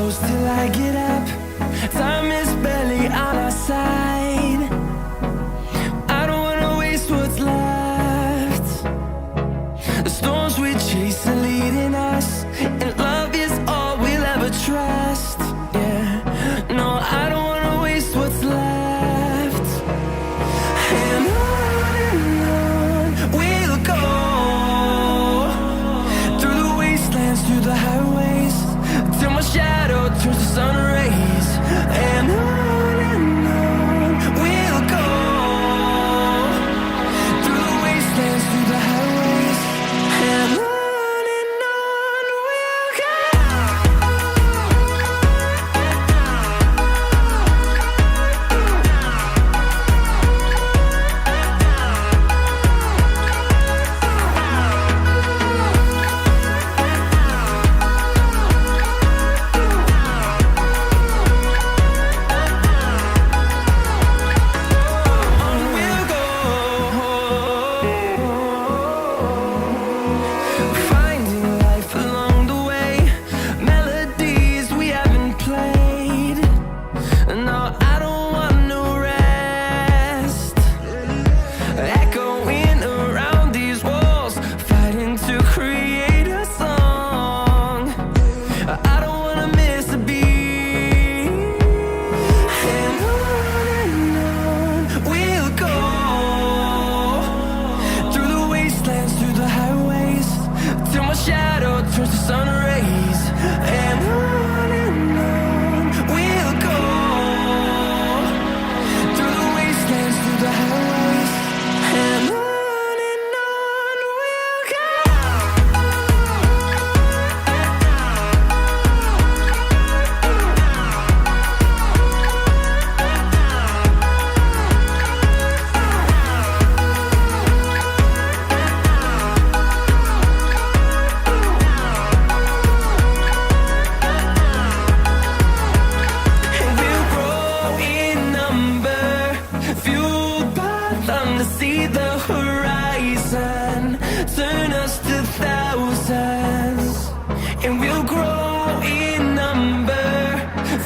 close till I get up. Time is barely on our side. I don't wanna waste what's left. The storms we chase are leading us, and love is all we'll ever trust. Yeah, no, I don't wanna waste what's left. And on we'll go, through the wastelands, through the highways, till my shadow turns to sun rays. And on we'll go, through the wastelands, through the highways, and on we'll go. Finding life along the way, melodies we haven't played. No, I don't want no rest. Echoing around these walls, fighting to create a song. I don't wanna miss a beat. And on we'll go, through the wastelands, through the highways, till my shadow turns to sun rays. And on we'll go, through the wastelands, through the highways, and on we'll go. And we'll grow in number, fueled by them to see the horizon, turn us to thousands. And we'll grow in number,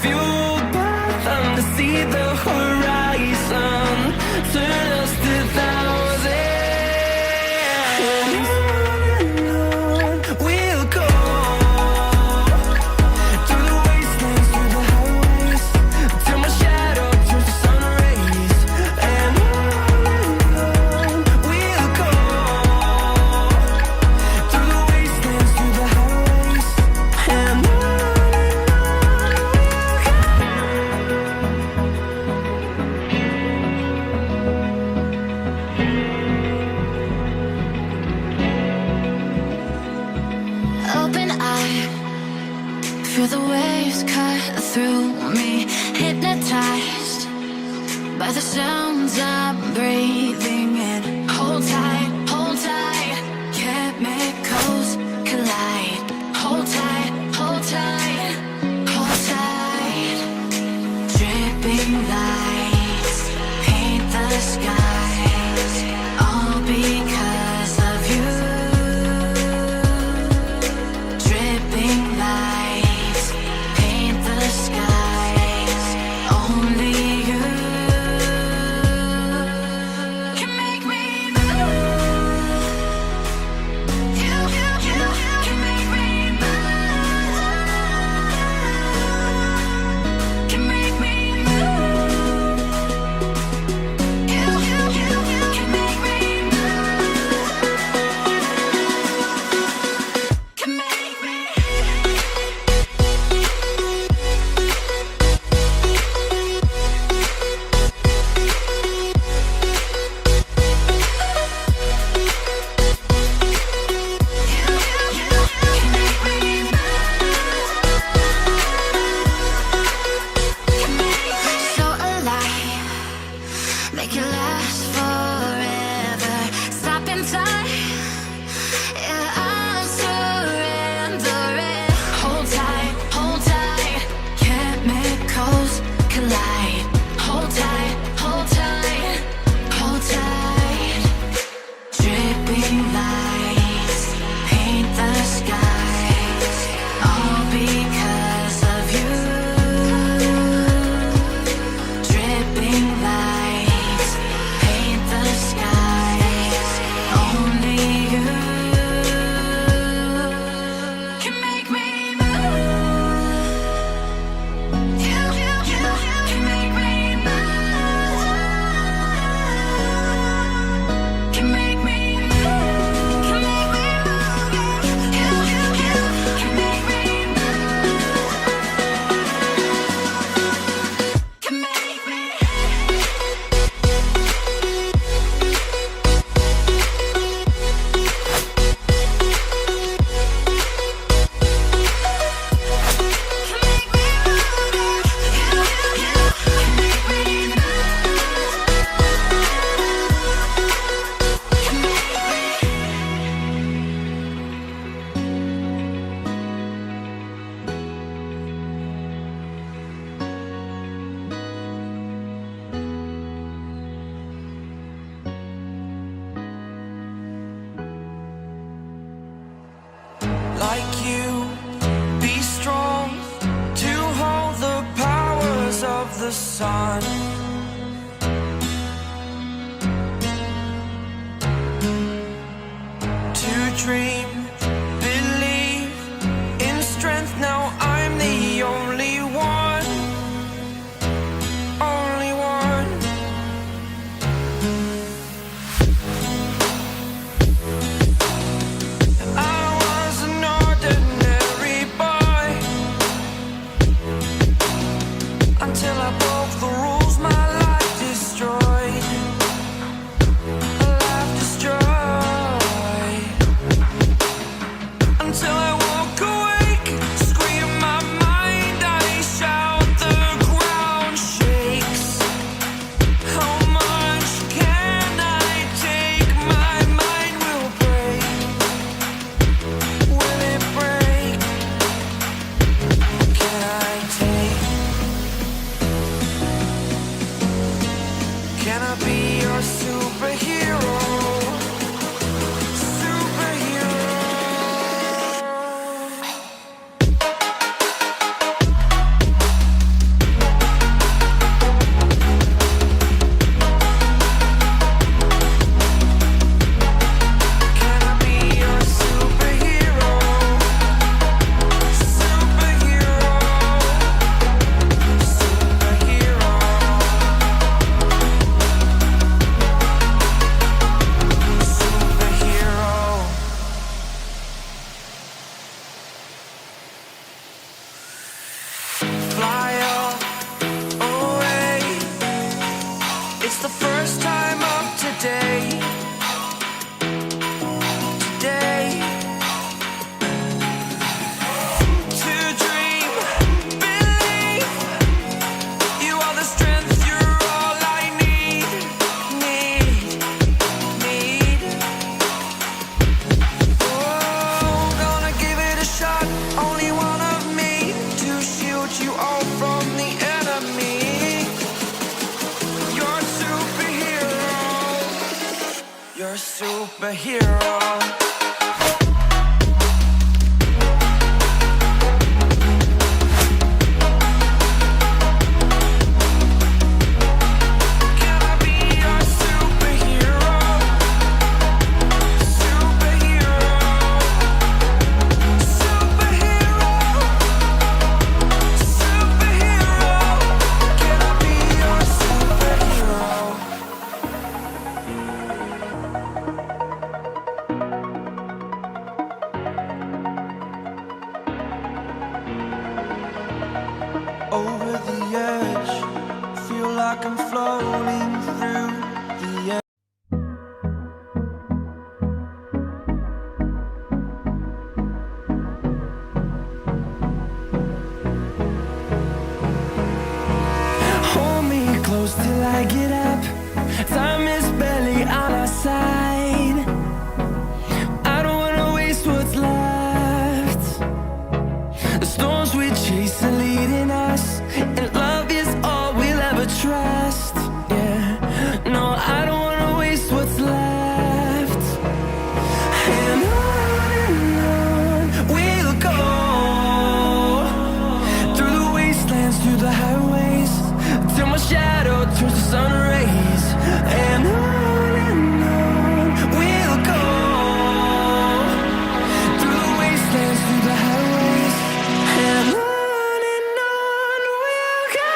fueled by them to see the horizon, turn us to thousands. And on we'll go, through the wastelands, through the highways, till my shadow turns to sun rays. And on we'll go, through the wastelands, through the highways, and on we'll go. Open eye, feel the waves cut through me, hypnotized by the sounds I'm breathing in. Hold tight, chemicals collide. Hold tight, hold tight, hold tight. Dripping lights paint the skies, all because of you. Dripping lights paint the skies, only you can make me move. You can make me move. Can make me move. You like you. Be strong to hold the powers of the sun. To dream, believe in strength. Now I'm the only one, only one. I was an ordinary boy until I broke the rules. My life destroyed, a life destroyed. Until I woke awake, scream my mind, I shout, the ground shakes. How much can I take? My mind will break. Will it break? Can I take? Can I be your superhero? Fly away. It's the first time of today. Today. To dream, believe. You are the strength, you're all I need. Need. Oh, gonna give it a shot. Only one of me to shield you all from the enemy. You're a superhero. You're a superhero. Can I be your superhero? Superhero. Superhero. Superhero. Can I be your superhero? Over the edge, feel like I'm floating through the air. Hold me close till I get up. Time is barely on our side. I don't wanna waste what's left. The storms we chase are leading us, and love is all we'll ever trust. Yeah, no, I don't wanna waste what's left. And on we'll go, through the wastelands, through the highways, till my shadow turns to sun rays. And on we'll go, through the wastelands, through the highways. And on we'll go.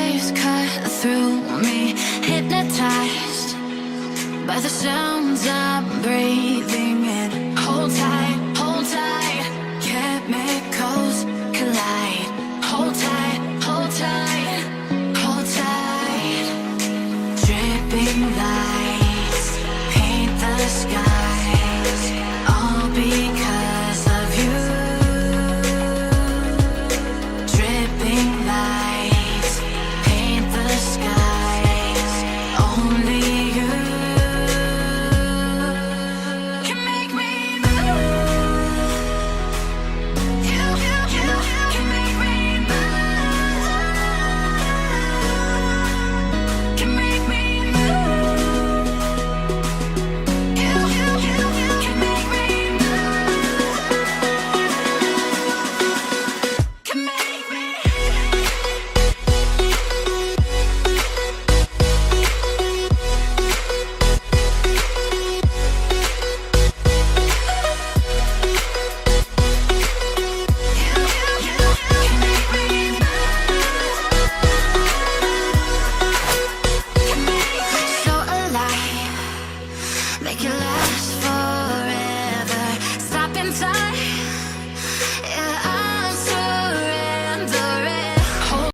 waves cut through me, hypnotized by the sounds I'm breathing in. Hold tight,